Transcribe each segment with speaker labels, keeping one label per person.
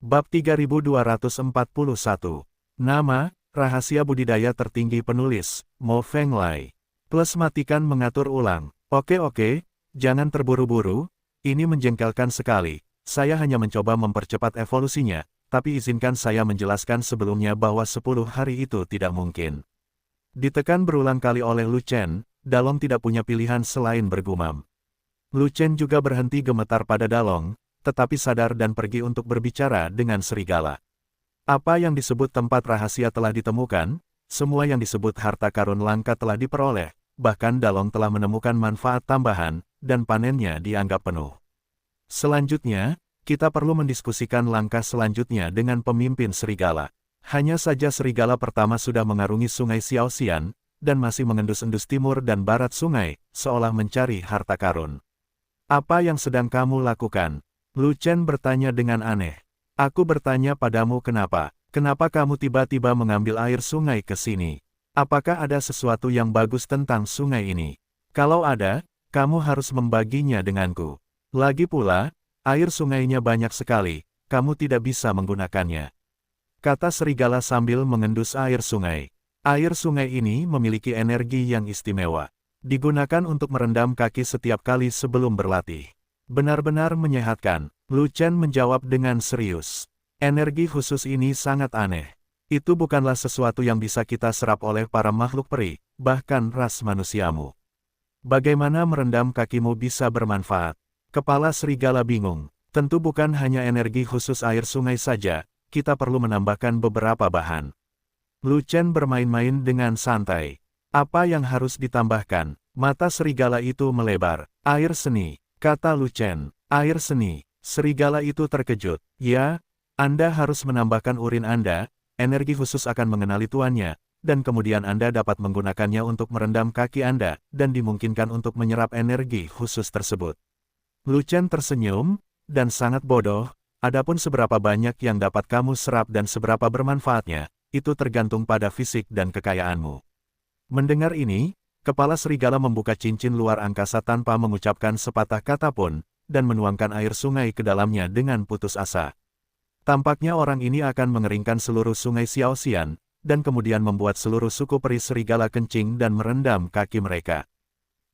Speaker 1: Bab 3241. Nama, rahasia budidaya tertinggi penulis, Mo Fenglai. Plus matikan mengatur ulang. Oke, jangan terburu-buru, ini menjengkelkan sekali. Saya hanya mencoba mempercepat evolusinya, tapi izinkan saya menjelaskan sebelumnya bahwa 10 hari itu tidak mungkin. Ditekan berulang kali oleh Lu Chen, Dalong tidak punya pilihan selain bergumam. Lu Chen juga berhenti gemetar pada Dalong, tetapi sadar dan pergi untuk berbicara dengan serigala. Apa yang disebut tempat rahasia telah ditemukan, semua yang disebut harta karun langka telah diperoleh, bahkan Dalong telah menemukan manfaat tambahan, dan panennya dianggap penuh. Selanjutnya, kita perlu mendiskusikan langkah selanjutnya dengan pemimpin serigala. Hanya saja serigala pertama sudah mengarungi sungai Xiaoxian, dan masih mengendus-endus timur dan barat sungai, seolah mencari harta karun. Apa yang sedang kamu lakukan? Lu Chen bertanya dengan aneh. Aku bertanya padamu kenapa kamu tiba-tiba mengambil air sungai ke sini? Apakah ada sesuatu yang bagus tentang sungai ini? Kalau ada, kamu harus membaginya denganku. Lagi pula, air sungainya banyak sekali, kamu tidak bisa menggunakannya. Kata serigala sambil mengendus air sungai. Air sungai ini memiliki energi yang istimewa. Digunakan untuk merendam kaki setiap kali sebelum berlatih. Benar-benar menyehatkan, Lu Chen menjawab dengan serius. Energi khusus ini sangat aneh. Itu bukanlah sesuatu yang bisa kita serap oleh para makhluk peri, bahkan ras manusiamu. Bagaimana merendam kakimu bisa bermanfaat? Kepala serigala bingung. Tentu bukan hanya energi khusus air sungai saja, kita perlu menambahkan beberapa bahan. Lu Chen bermain-main dengan santai. Apa yang harus ditambahkan? Mata serigala itu melebar. Air seni, kata Lu Chen. Air seni. Serigala itu terkejut. Ya, Anda harus menambahkan urin Anda, energi khusus akan mengenali tuannya, dan kemudian Anda dapat menggunakannya untuk merendam kaki Anda, dan dimungkinkan untuk menyerap energi khusus tersebut. Lu Chen tersenyum, dan sangat bodoh, adapun seberapa banyak yang dapat kamu serap dan seberapa bermanfaatnya, itu tergantung pada fisik dan kekayaanmu. Mendengar ini, kepala serigala membuka cincin luar angkasa tanpa mengucapkan sepatah kata pun, dan menuangkan air sungai ke dalamnya dengan putus asa. Tampaknya orang ini akan mengeringkan seluruh sungai Xiaoxian, dan kemudian membuat seluruh suku peri serigala kencing dan merendam kaki mereka.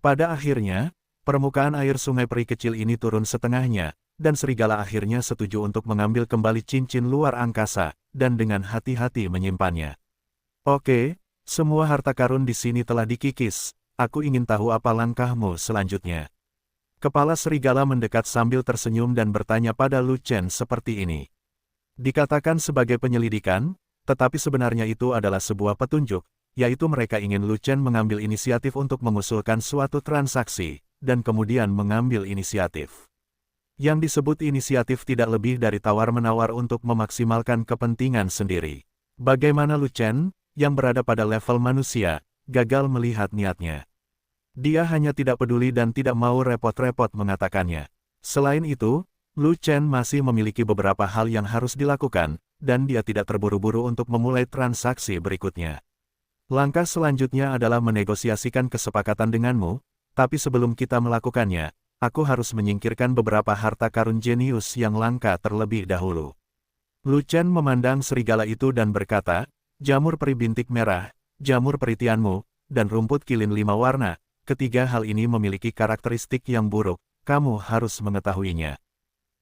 Speaker 1: Pada akhirnya, permukaan air sungai peri kecil ini turun setengahnya, dan serigala akhirnya setuju untuk mengambil kembali cincin luar angkasa, dan dengan hati-hati menyimpannya. Oke, semua harta karun di sini telah dikikis, aku ingin tahu apa langkahmu selanjutnya. Kepala serigala mendekat sambil tersenyum dan bertanya pada Lu Chen seperti ini. Dikatakan sebagai penyelidikan, tetapi sebenarnya itu adalah sebuah petunjuk, yaitu mereka ingin Lu Chen mengambil inisiatif untuk mengusulkan suatu transaksi, dan kemudian mengambil inisiatif. Yang disebut inisiatif tidak lebih dari tawar-menawar untuk memaksimalkan kepentingan sendiri. Bagaimana Lu Chen, yang berada pada level manusia, gagal melihat niatnya. Dia hanya tidak peduli dan tidak mau repot-repot mengatakannya. Selain itu, Lu Chen masih memiliki beberapa hal yang harus dilakukan, dan dia tidak terburu-buru untuk memulai transaksi berikutnya. Langkah selanjutnya adalah menegosiasikan kesepakatan denganmu, tapi sebelum kita melakukannya, aku harus menyingkirkan beberapa harta karun jenius yang langka terlebih dahulu. Lu Chen memandang serigala itu dan berkata, jamur peri bintik merah, jamur peritianmu, dan rumput kilin 5 warna. Ketiga hal ini memiliki karakteristik yang buruk, kamu harus mengetahuinya.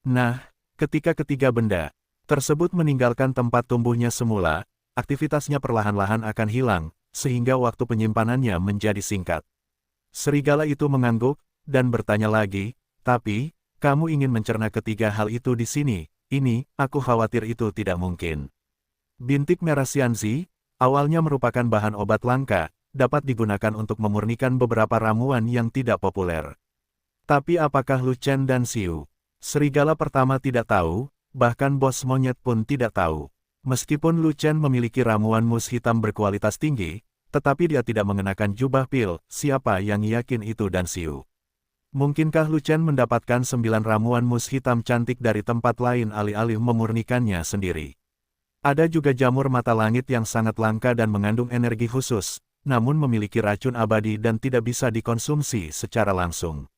Speaker 1: Nah, ketika ketiga benda tersebut meninggalkan tempat tumbuhnya semula, aktivitasnya perlahan-lahan akan hilang, sehingga waktu penyimpanannya menjadi singkat. Serigala itu mengangguk, dan bertanya lagi, tapi, kamu ingin mencerna ketiga hal itu di sini, aku khawatir itu tidak mungkin. Bintik merah Xianzi, awalnya merupakan bahan obat langka, dapat digunakan untuk memurnikan beberapa ramuan yang tidak populer. Tapi apakah Lu Chen dan Xiu? Serigala pertama tidak tahu, bahkan bos monyet pun tidak tahu. Meskipun Lu Chen memiliki ramuan mus hitam berkualitas tinggi, tetapi dia tidak mengenakan jubah pil, siapa yang yakin itu dan Xiu? Mungkinkah Lu Chen mendapatkan 9 ramuan mus hitam cantik dari tempat lain alih-alih memurnikannya sendiri? Ada juga jamur mata langit yang sangat langka dan mengandung energi khusus, namun memiliki racun abadi dan tidak bisa dikonsumsi secara langsung.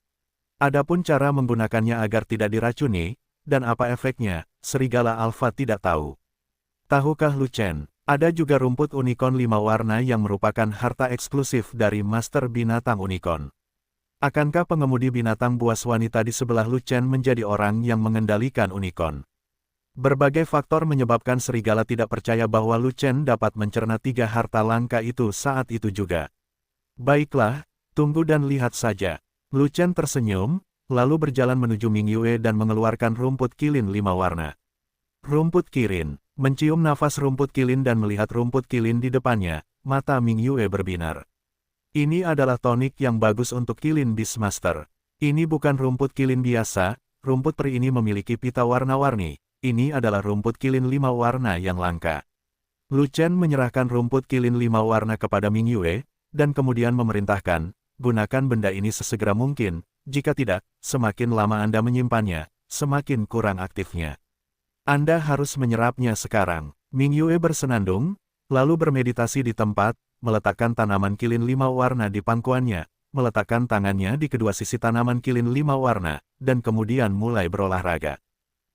Speaker 1: Adapun cara menggunakannya agar tidak diracuni, dan apa efeknya, serigala alfa tidak tahu. Tahukah Lu Chen, ada juga rumput unicorn 5 warna yang merupakan harta eksklusif dari Master Binatang Unicorn. Akankah pengemudi binatang buas wanita di sebelah Lu Chen menjadi orang yang mengendalikan unicorn? Berbagai faktor menyebabkan serigala tidak percaya bahwa Lu Chen dapat mencerna 3 harta langka itu saat itu juga. Baiklah, tunggu dan lihat saja. Lu Chen tersenyum, lalu berjalan menuju Ming Yue dan mengeluarkan rumput kilin 5 warna. Rumput kilin, mencium nafas rumput kilin dan melihat rumput kilin di depannya, mata Ming Yue berbinar. Ini adalah tonik yang bagus untuk kilin Beastmaster. Ini bukan rumput kilin biasa, rumput peri ini memiliki pita warna-warni. Ini adalah rumput kilin 5 warna yang langka. Lu Chen menyerahkan rumput kilin 5 warna kepada Ming Yue, dan kemudian memerintahkan, gunakan benda ini sesegera mungkin, jika tidak, semakin lama Anda menyimpannya, semakin kurang aktifnya. Anda harus menyerapnya sekarang. Ming Yue bersenandung, lalu bermeditasi di tempat, meletakkan tanaman kilin 5 warna di pangkuannya, meletakkan tangannya di kedua sisi tanaman kilin 5 warna, dan kemudian mulai berolahraga.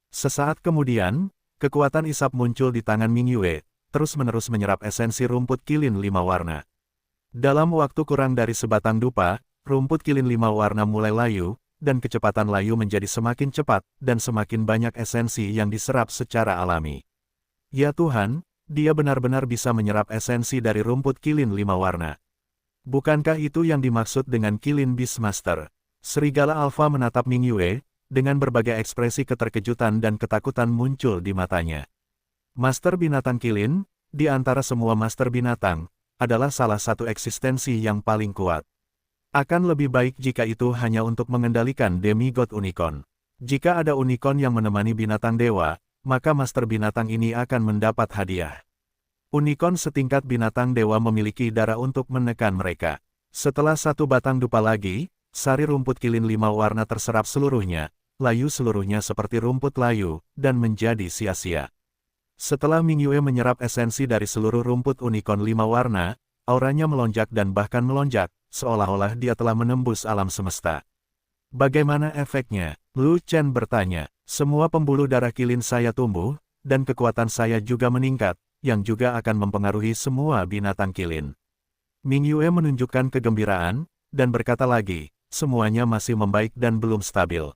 Speaker 1: Sesaat kemudian, kekuatan isap muncul di tangan Ming Yue, terus-menerus menyerap esensi rumput kilin 5 warna. Dalam waktu kurang dari sebatang dupa, rumput kilin 5 warna mulai layu, dan kecepatan layu menjadi semakin cepat, dan semakin banyak esensi yang diserap secara alami. Ya Tuhan, dia benar-benar bisa menyerap esensi dari rumput kilin 5 warna. Bukankah itu yang dimaksud dengan kilin Beastmaster? Serigala alfa menatap Ming Yue, dengan berbagai ekspresi keterkejutan dan ketakutan muncul di matanya. Master binatang kilin, di antara semua master binatang, adalah salah satu eksistensi yang paling kuat. Akan lebih baik jika itu hanya untuk mengendalikan demigod unicorn. Jika ada unicorn yang menemani binatang dewa, maka master binatang ini akan mendapat hadiah. Unicorn setingkat binatang dewa memiliki darah untuk menekan mereka. Setelah satu batang dupa lagi, sari rumput kilin 5 warna terserap seluruhnya, layu seluruhnya seperti rumput layu, dan menjadi sia-sia. Setelah Ming Yue menyerap esensi dari seluruh rumput unicorn 5 warna, auranya melonjak dan bahkan melonjak, seolah-olah dia telah menembus alam semesta. Bagaimana efeknya? Lu Chen bertanya. Semua pembuluh darah kilin saya tumbuh, dan kekuatan saya juga meningkat, yang juga akan mempengaruhi semua binatang kilin. Ming Yue menunjukkan kegembiraan, dan berkata lagi, semuanya masih membaik dan belum stabil.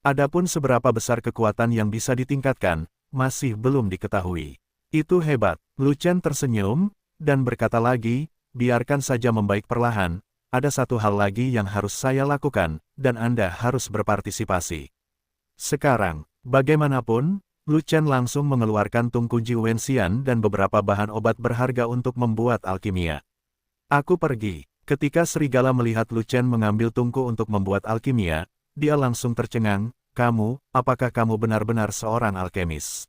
Speaker 1: Adapun seberapa besar kekuatan yang bisa ditingkatkan, masih belum diketahui. Itu hebat. Lu Chen tersenyum, dan berkata lagi, biarkan saja membaik perlahan, ada satu hal lagi yang harus saya lakukan, dan Anda harus berpartisipasi. Sekarang, bagaimanapun, Lu Chen langsung mengeluarkan tungku Ji Wenxian dan beberapa bahan obat berharga untuk membuat alkimia. Aku pergi. Ketika serigala melihat Lu Chen mengambil tungku untuk membuat alkimia, dia langsung tercengang, apakah kamu benar-benar seorang alkemis?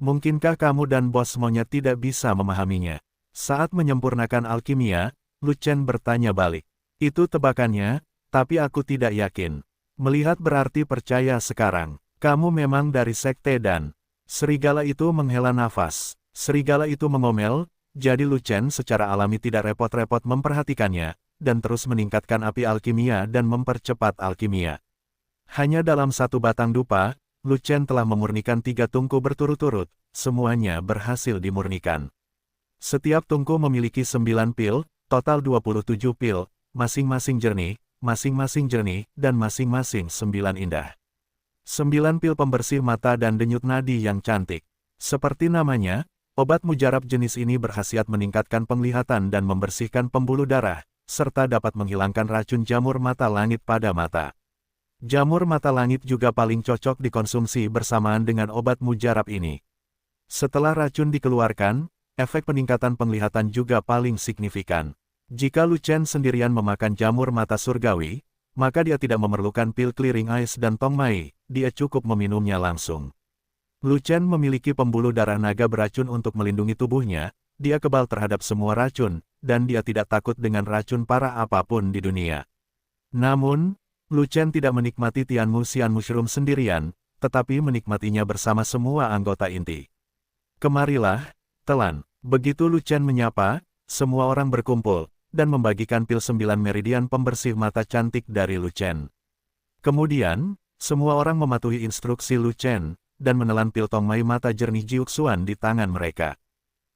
Speaker 1: Mungkinkah kamu dan bos monyet tidak bisa memahaminya? Saat menyempurnakan alkimia, Lu Chen bertanya balik. Itu tebakannya, tapi aku tidak yakin. Melihat berarti percaya sekarang. Kamu memang dari sekte dan... Serigala itu menghela nafas. Serigala itu mengomel, jadi Lu Chen secara alami tidak repot-repot memperhatikannya, dan terus meningkatkan api alkimia dan mempercepat alkimia. Hanya dalam satu batang dupa, Lu Chen telah memurnikan 3 tungku berturut-turut, semuanya berhasil dimurnikan. Setiap tungku memiliki 9 pil, total 27 pil, masing-masing jernih, dan masing-masing 9 indah. 9 pil pembersih mata dan denyut nadi yang cantik. Seperti namanya, obat mujarab jenis ini berkhasiat meningkatkan penglihatan dan membersihkan pembuluh darah, serta dapat menghilangkan racun jamur mata langit pada mata. Jamur mata langit juga paling cocok dikonsumsi bersamaan dengan obat mujarab ini. Setelah racun dikeluarkan, efek peningkatan penglihatan juga paling signifikan. Jika Lu Chen sendirian memakan jamur mata surgawi, maka dia tidak memerlukan pil clearing eyes dan tongmai, dia cukup meminumnya langsung. Lu Chen memiliki pembuluh darah naga beracun untuk melindungi tubuhnya, dia kebal terhadap semua racun, dan dia tidak takut dengan racun parah apapun di dunia. Namun, Lu Chen tidak menikmati Tianmu Xian Mushroom sendirian, tetapi menikmatinya bersama semua anggota inti. Kemarilah, telan. Begitu Lu Chen menyapa, semua orang berkumpul, dan membagikan pil 9 meridian pembersih mata cantik dari Lu Chen. Kemudian, Semua orang mematuhi instruksi Lu Chen, dan menelan pil tongmai mata jernih Jiuxuan di tangan mereka.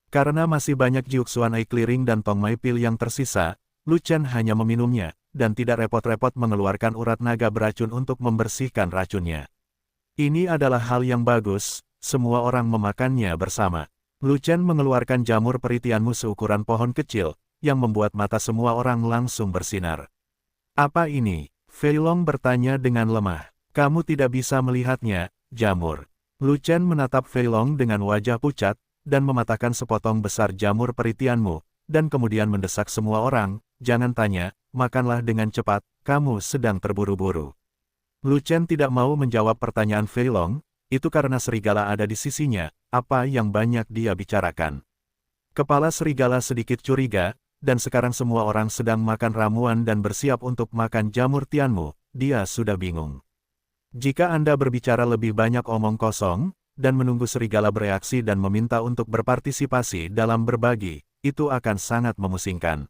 Speaker 1: Karena masih banyak Jiuxuan Eye Clearing dan tongmai pil yang tersisa, Lu Chen hanya meminumnya, dan tidak repot-repot mengeluarkan urat naga beracun untuk membersihkan racunnya. Ini adalah hal yang bagus, semua orang memakannya bersama. Lu Chen mengeluarkan jamur peritianmu seukuran pohon kecil, yang membuat mata semua orang langsung bersinar. Apa ini? Fei Long bertanya dengan lemah. Kamu tidak bisa melihatnya, jamur. Lu Chen menatap Fei Long dengan wajah pucat, dan mematahkan sepotong besar jamur peritianmu, dan kemudian mendesak semua orang, jangan tanya, makanlah dengan cepat, kamu sedang terburu-buru. Lu Chen tidak mau menjawab pertanyaan Fei Long, itu karena serigala ada di sisinya, apa yang banyak dia bicarakan. Kepala serigala sedikit curiga, dan sekarang semua orang sedang makan ramuan dan bersiap untuk makan jamur tianmu, dia sudah bingung. Jika Anda berbicara lebih banyak omong kosong, dan menunggu serigala bereaksi dan meminta untuk berpartisipasi dalam berbagi, itu akan sangat memusingkan.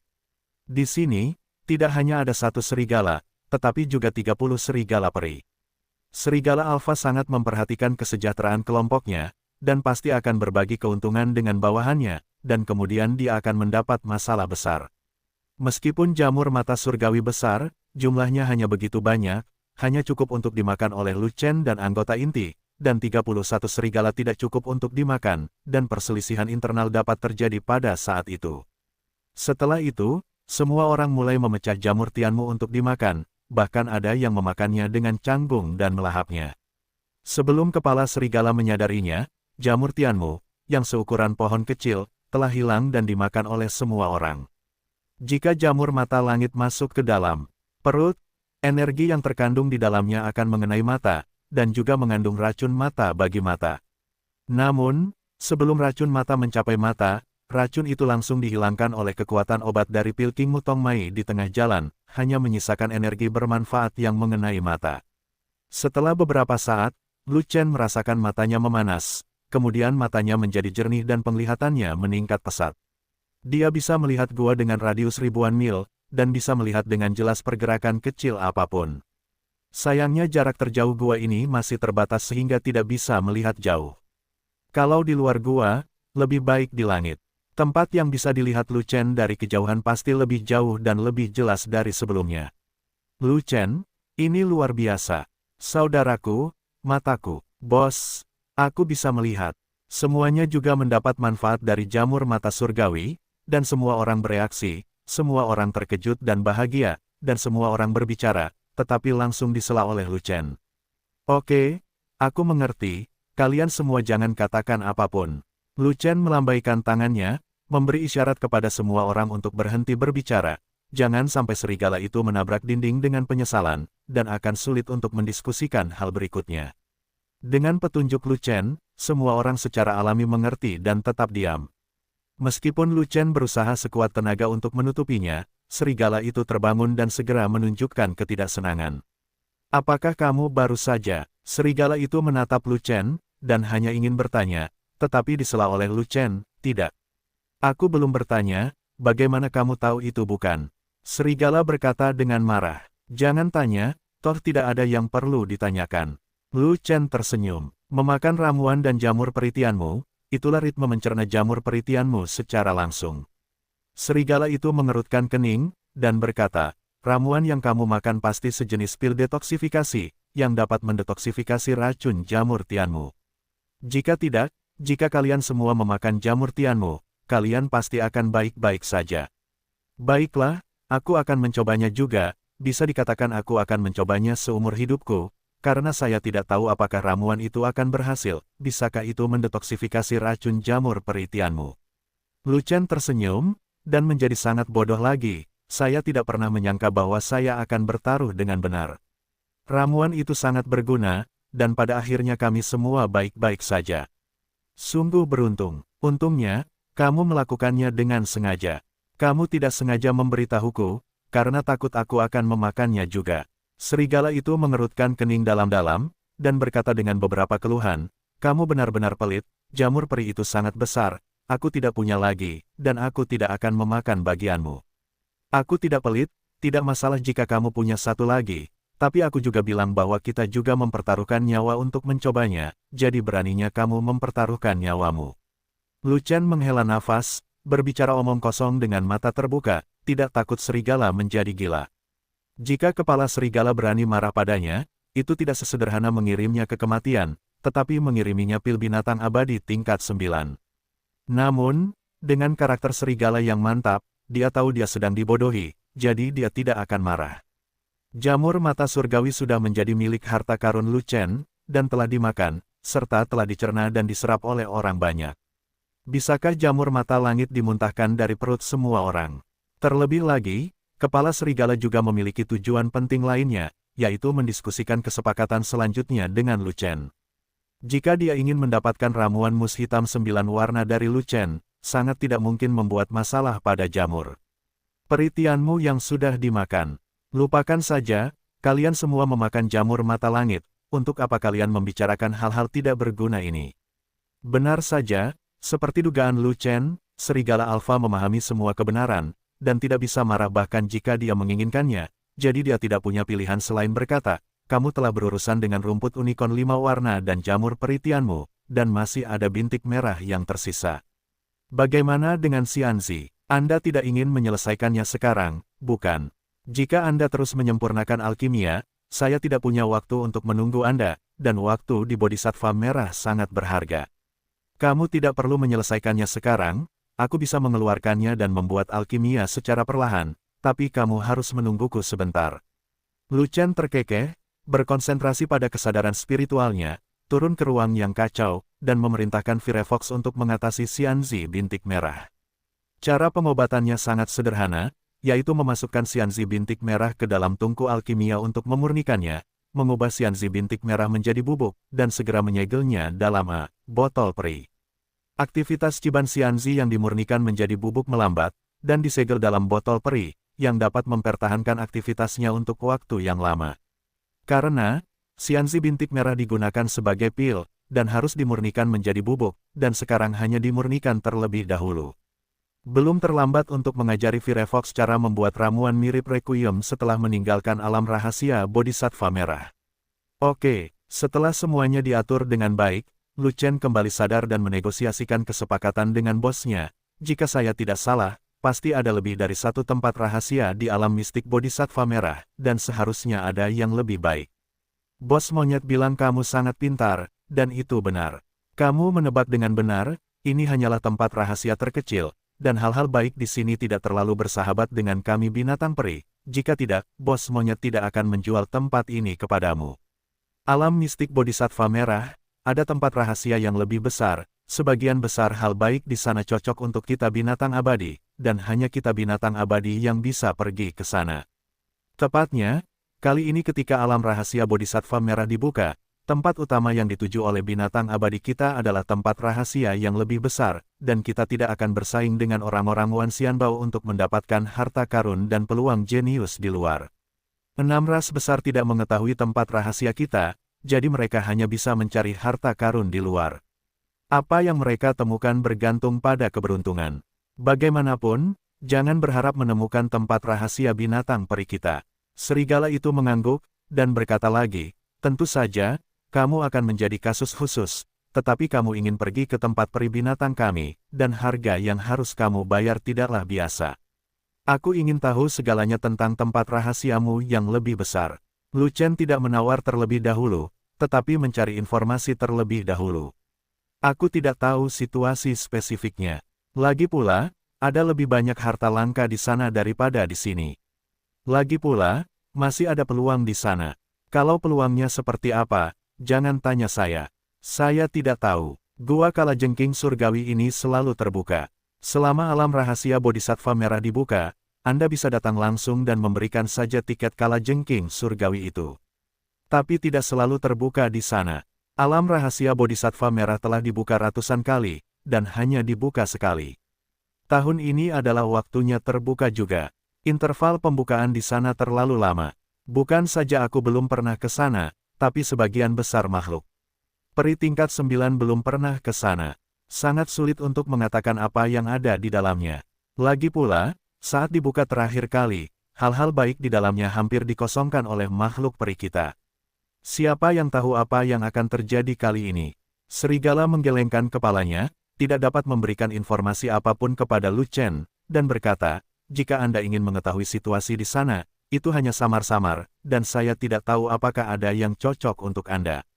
Speaker 1: Di sini, tidak hanya ada satu serigala, tetapi juga 30 serigala peri. Serigala alfa sangat memperhatikan kesejahteraan kelompoknya, dan pasti akan berbagi keuntungan dengan bawahannya, dan kemudian dia akan mendapat masalah besar. Meskipun jamur mata surgawi besar, jumlahnya hanya begitu banyak, hanya cukup untuk dimakan oleh Lu Chen dan anggota inti, dan 31 serigala tidak cukup untuk dimakan, dan perselisihan internal dapat terjadi pada saat itu. Setelah itu, semua orang mulai memecah jamur tianmu untuk dimakan, bahkan ada yang memakannya dengan canggung dan melahapnya. Sebelum kepala serigala menyadarinya, jamur tianmu, yang seukuran pohon kecil, telah hilang dan dimakan oleh semua orang. Jika jamur mata langit masuk ke dalam perut, energi yang terkandung di dalamnya akan mengenai mata, dan juga mengandung racun mata bagi mata. Namun, sebelum racun mata mencapai mata, racun itu langsung dihilangkan oleh kekuatan obat dari pil King Mutong Mai di tengah jalan, hanya menyisakan energi bermanfaat yang mengenai mata. Setelah beberapa saat, Lu Chen merasakan matanya memanas, kemudian matanya menjadi jernih dan penglihatannya meningkat pesat. Dia bisa melihat gua dengan radius ribuan mil, dan bisa melihat dengan jelas pergerakan kecil apapun. Sayangnya jarak terjauh gua ini masih terbatas sehingga tidak bisa melihat jauh. Kalau di luar gua, lebih baik di langit. Tempat yang bisa dilihat Lu Chen dari kejauhan pasti lebih jauh dan lebih jelas dari sebelumnya. Lu Chen, ini luar biasa. Saudaraku, mataku, bos, aku bisa melihat. Semuanya juga mendapat manfaat dari jamur mata surgawi, dan semua orang bereaksi, semua orang terkejut dan bahagia, dan semua orang berbicara, tetapi langsung disela oleh Lu Chen. Oke, aku mengerti, kalian semua jangan katakan apapun. Lu Chen melambaikan tangannya, memberi isyarat kepada semua orang untuk berhenti berbicara, jangan sampai serigala itu menabrak dinding dengan penyesalan, dan akan sulit untuk mendiskusikan hal berikutnya. Dengan petunjuk Lu Chen, semua orang secara alami mengerti dan tetap diam. Meskipun Lu Chen berusaha sekuat tenaga untuk menutupinya, serigala itu terbangun dan segera menunjukkan ketidaksenangan. Apakah kamu baru saja? Serigala itu menatap Lu Chen, dan hanya ingin bertanya, tetapi disela oleh Lu Chen, tidak. Aku belum bertanya, bagaimana kamu tahu itu bukan? Serigala berkata dengan marah. Jangan tanya, toh tidak ada yang perlu ditanyakan. Lu Chen tersenyum. Memakan ramuan dan jamur peritianmu, itulah ritme mencerna jamur peritianmu secara langsung. Serigala itu mengerutkan kening, dan berkata, ramuan yang kamu makan pasti sejenis pil detoksifikasi, yang dapat mendetoksifikasi racun jamur tianmu. Jika tidak, jika kalian semua memakan jamur tianmu, kalian pasti akan baik-baik saja. Baiklah, aku akan mencobanya juga, bisa dikatakan aku akan mencobanya seumur hidupku, karena saya tidak tahu apakah ramuan itu akan berhasil, bisakah itu mendetoksifikasi racun jamur peritianmu. Lu Chen tersenyum, dan menjadi sangat bodoh lagi, saya tidak pernah menyangka bahwa saya akan bertaruh dengan benar. Ramuan itu sangat berguna, dan pada akhirnya kami semua baik-baik saja. Sungguh beruntung, untungnya, kamu melakukannya dengan sengaja. Kamu tidak sengaja memberitahuku, karena takut aku akan memakannya juga. Serigala itu mengerutkan kening dalam-dalam, dan berkata dengan beberapa keluhan, kamu benar-benar pelit, jamur peri itu sangat besar, aku tidak punya lagi, dan aku tidak akan memakan bagianmu. Aku tidak pelit, tidak masalah jika kamu punya satu lagi, Tapi aku juga bilang bahwa kita juga mempertaruhkan nyawa untuk mencobanya, jadi beraninya kamu mempertaruhkan nyawamu. Lu Chen menghela nafas, berbicara omong kosong dengan mata terbuka, tidak takut serigala menjadi gila. Jika kepala serigala berani marah padanya, itu tidak sesederhana mengirimnya ke kematian, tetapi mengiriminya pil binatang abadi tingkat 9. Namun, dengan karakter serigala yang mantap, dia tahu dia sedang dibodohi, jadi dia tidak akan marah. Jamur mata surgawi sudah menjadi milik harta karun Lu Chen, dan telah dimakan, serta telah dicerna dan diserap oleh orang banyak. Bisakah jamur mata langit dimuntahkan dari perut semua orang? Terlebih lagi, kepala serigala juga memiliki tujuan penting lainnya, yaitu mendiskusikan kesepakatan selanjutnya dengan Lu Chen. Jika dia ingin mendapatkan ramuan mus hitam 9 warna dari Lu Chen, sangat tidak mungkin membuat masalah pada jamur. Peritianmu yang sudah dimakan. Lupakan saja, kalian semua memakan jamur mata langit, untuk apa kalian membicarakan hal-hal tidak berguna ini? Benar saja, seperti dugaan Lu Chen, serigala alfa memahami semua kebenaran, dan tidak bisa marah bahkan jika dia menginginkannya, jadi dia tidak punya pilihan selain berkata, kamu telah berurusan dengan rumput unicorn 5 warna dan jamur peritianmu, dan masih ada bintik merah yang tersisa. Bagaimana dengan Xianzi? Anda tidak ingin menyelesaikannya sekarang, bukan? Jika Anda terus menyempurnakan alkimia, saya tidak punya waktu untuk menunggu Anda, dan waktu di Bodhisattva merah sangat berharga. Kamu tidak perlu menyelesaikannya sekarang, aku bisa mengeluarkannya dan membuat alkimia secara perlahan, tapi kamu harus menungguku sebentar. Lu Chen terkekeh, berkonsentrasi pada kesadaran spiritualnya, turun ke ruang yang kacau, dan memerintahkan Firefox untuk mengatasi Xianzi bintik merah. Cara pengobatannya sangat sederhana, yaitu memasukkan Xianzi bintik merah ke dalam tungku alkimia untuk memurnikannya, mengubah Xianzi bintik merah menjadi bubuk, dan segera menyegelnya dalam botol peri. Aktivitas ciban Xianzi yang dimurnikan menjadi bubuk melambat, dan disegel dalam botol peri, yang dapat mempertahankan aktivitasnya untuk waktu yang lama. Karena, Xianzi bintik merah digunakan sebagai pil, dan harus dimurnikan menjadi bubuk, dan sekarang hanya dimurnikan terlebih dahulu. Belum terlambat untuk mengajari Firefox cara membuat ramuan mirip Requiem setelah meninggalkan alam rahasia Bodhisattva merah. Oke, setelah semuanya diatur dengan baik, Lu Chen kembali sadar dan menegosiasikan kesepakatan dengan bosnya. Jika saya tidak salah, pasti ada lebih dari satu tempat rahasia di alam mistik Bodhisattva merah, dan seharusnya ada yang lebih baik. Bos monyet bilang kamu sangat pintar, dan itu benar. Kamu menebak dengan benar, ini hanyalah tempat rahasia terkecil, dan hal-hal baik di sini tidak terlalu bersahabat dengan kami binatang peri, jika tidak, bos monyet tidak akan menjual tempat ini kepadamu. Alam mistik Bodhisattva merah, ada tempat rahasia yang lebih besar, sebagian besar hal baik di sana cocok untuk kita binatang abadi, dan hanya kita binatang abadi yang bisa pergi ke sana. Tepatnya, kali ini ketika alam rahasia Bodhisattva merah dibuka, tempat utama yang dituju oleh binatang abadi kita adalah tempat rahasia yang lebih besar, dan kita tidak akan bersaing dengan orang-orang Wan Xianbao untuk mendapatkan harta karun dan peluang jenius di luar. 6 ras besar tidak mengetahui tempat rahasia kita, jadi mereka hanya bisa mencari harta karun di luar. Apa yang mereka temukan bergantung pada keberuntungan. Bagaimanapun, jangan berharap menemukan tempat rahasia binatang peri kita. Serigala itu mengangguk, dan berkata lagi, tentu saja, kamu akan menjadi kasus khusus, tetapi kamu ingin pergi ke tempat peri binatang kami, dan harga yang harus kamu bayar tidaklah biasa. Aku ingin tahu segalanya tentang tempat rahasiamu yang lebih besar. Lu Chen tidak menawar terlebih dahulu, tetapi mencari informasi terlebih dahulu. Aku tidak tahu situasi spesifiknya. Lagi pula, ada lebih banyak harta langka di sana daripada di sini. Lagi pula, masih ada peluang di sana. Kalau peluangnya seperti apa, jangan tanya saya. Saya tidak tahu. Gua Kalajengking surgawi ini selalu terbuka. Selama alam rahasia Bodhisattva merah dibuka, Anda bisa datang langsung dan memberikan saja tiket Kalajengking surgawi itu. Tapi tidak selalu terbuka di sana. Alam rahasia Bodhisattva merah telah dibuka ratusan kali, dan hanya dibuka sekali. Tahun ini adalah waktunya terbuka juga. Interval pembukaan di sana terlalu lama. Bukan saja aku belum pernah ke sana, tapi sebagian besar makhluk peri tingkat 9 belum pernah ke sana. Sangat sulit untuk mengatakan apa yang ada di dalamnya. Lagi pula, saat dibuka terakhir kali, hal-hal baik di dalamnya hampir dikosongkan oleh makhluk peri kita. Siapa yang tahu apa yang akan terjadi kali ini? Serigala menggelengkan kepalanya, tidak dapat memberikan informasi apapun kepada Lu Chen, dan berkata, jika Anda ingin mengetahui situasi di sana, itu hanya samar-samar, dan saya tidak tahu apakah ada yang cocok untuk Anda.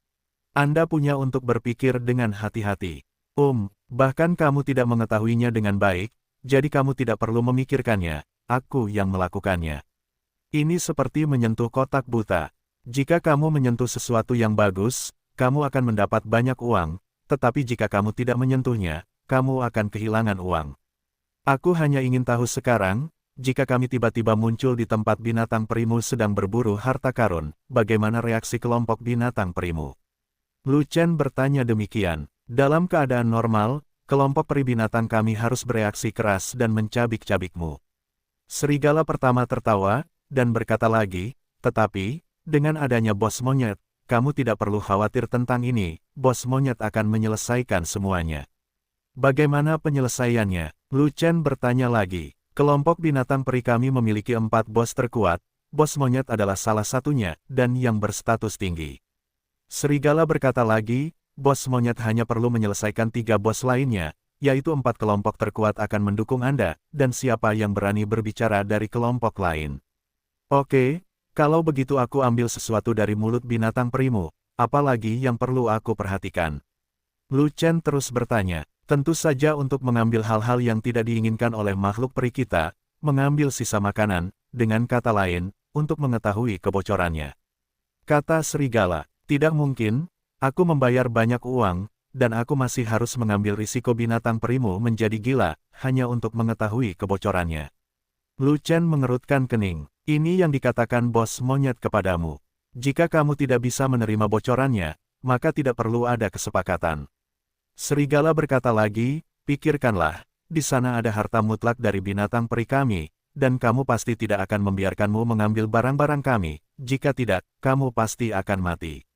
Speaker 1: Anda punya untuk berpikir dengan hati-hati. Bahkan kamu tidak mengetahuinya dengan baik, jadi kamu tidak perlu memikirkannya, aku yang melakukannya. Ini seperti menyentuh kotak buta. Jika kamu menyentuh sesuatu yang bagus, kamu akan mendapat banyak uang, tetapi jika kamu tidak menyentuhnya, kamu akan kehilangan uang. Aku hanya ingin tahu sekarang, jika kami tiba-tiba muncul di tempat binatang perimu sedang berburu harta karun, bagaimana reaksi kelompok binatang perimu? Lu Chen bertanya demikian. Dalam keadaan normal, kelompok peri binatang kami harus bereaksi keras dan mencabik-cabikmu. Serigala pertama tertawa, dan berkata lagi, tetapi, dengan adanya bos monyet, kamu tidak perlu khawatir tentang ini, bos monyet akan menyelesaikan semuanya. Bagaimana penyelesaiannya? Lu Chen bertanya lagi. Kelompok binatang peri kami memiliki 4 bos terkuat, bos monyet adalah salah satunya, dan yang berstatus tinggi. Serigala berkata lagi, bos monyet hanya perlu menyelesaikan 3 bos lainnya, yaitu 4 kelompok terkuat akan mendukung Anda, dan siapa yang berani berbicara dari kelompok lain. Oke, kalau begitu aku ambil sesuatu dari mulut binatang perimu, apalagi yang perlu aku perhatikan? Lu Chen terus bertanya, tentu saja untuk mengambil hal-hal yang tidak diinginkan oleh makhluk peri kita, mengambil sisa makanan, dengan kata lain, untuk mengetahui kebocorannya. Kata serigala, tidak mungkin, aku membayar banyak uang, dan aku masih harus mengambil risiko binatang perimu menjadi gila, hanya untuk mengetahui kebocorannya. Lu Chen mengerutkan kening. Ini yang dikatakan bos monyet kepadamu. Jika kamu tidak bisa menerima bocorannya, maka tidak perlu ada kesepakatan. Serigala berkata lagi, pikirkanlah, di sana ada harta mutlak dari binatang peri kami, dan kamu pasti tidak akan membiarkanmu mengambil barang-barang kami, jika tidak, kamu pasti akan mati.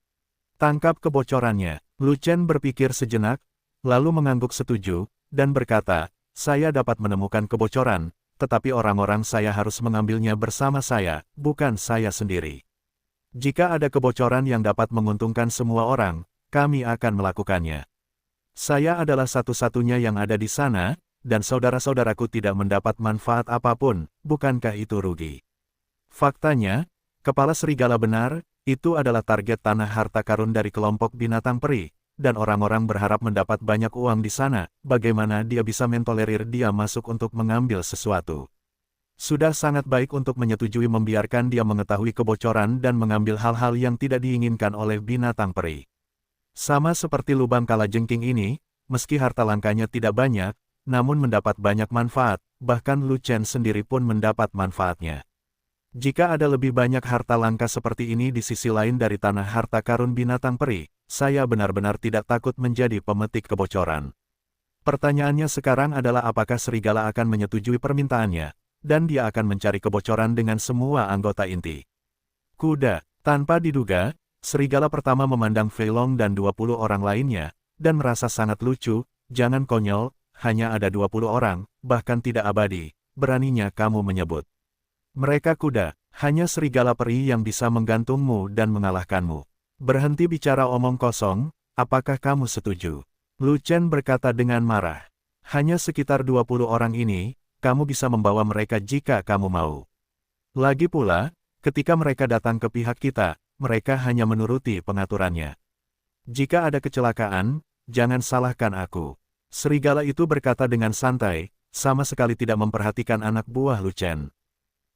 Speaker 1: Tangkap kebocorannya. Lu Chen berpikir sejenak, lalu mengangguk setuju, dan berkata, saya dapat menemukan kebocoran, tetapi orang-orang saya harus mengambilnya bersama saya, bukan saya sendiri. Jika ada kebocoran yang dapat menguntungkan semua orang, kami akan melakukannya. Saya adalah satu-satunya yang ada di sana, dan saudara-saudaraku tidak mendapat manfaat apapun, bukankah itu rugi? Faktanya, kepala serigala benar, itu adalah target tanah harta karun dari kelompok binatang peri, dan orang-orang berharap mendapat banyak uang di sana, bagaimana dia bisa mentolerir dia masuk untuk mengambil sesuatu. Sudah sangat baik untuk menyetujui membiarkan dia mengetahui kebocoran dan mengambil hal-hal yang tidak diinginkan oleh binatang peri. Sama seperti lubang kalajengking ini, meski harta langkanya tidak banyak, namun mendapat banyak manfaat, bahkan Lu Chen sendiri pun mendapat manfaatnya. Jika ada lebih banyak harta langka seperti ini di sisi lain dari tanah harta karun binatang peri, saya benar-benar tidak takut menjadi pemetik kebocoran. Pertanyaannya sekarang adalah apakah serigala akan menyetujui permintaannya, dan dia akan mencari kebocoran dengan semua anggota inti. Kuda, tanpa diduga, serigala pertama memandang Fei Long dan 20 orang lainnya, dan merasa sangat lucu, jangan konyol, hanya ada 20 orang, bahkan tidak abadi, beraninya kamu menyebut. Mereka kuda, hanya serigala peri yang bisa menggantungmu dan mengalahkanmu. Berhenti bicara omong kosong, apakah kamu setuju? Lu Chen berkata dengan marah. Hanya sekitar 20 orang ini, kamu bisa membawa mereka jika kamu mau. Lagi pula, ketika mereka datang ke pihak kita, mereka hanya menuruti pengaturannya. Jika ada kecelakaan, jangan salahkan aku. Serigala itu berkata dengan santai, sama sekali tidak memperhatikan anak buah Lu Chen.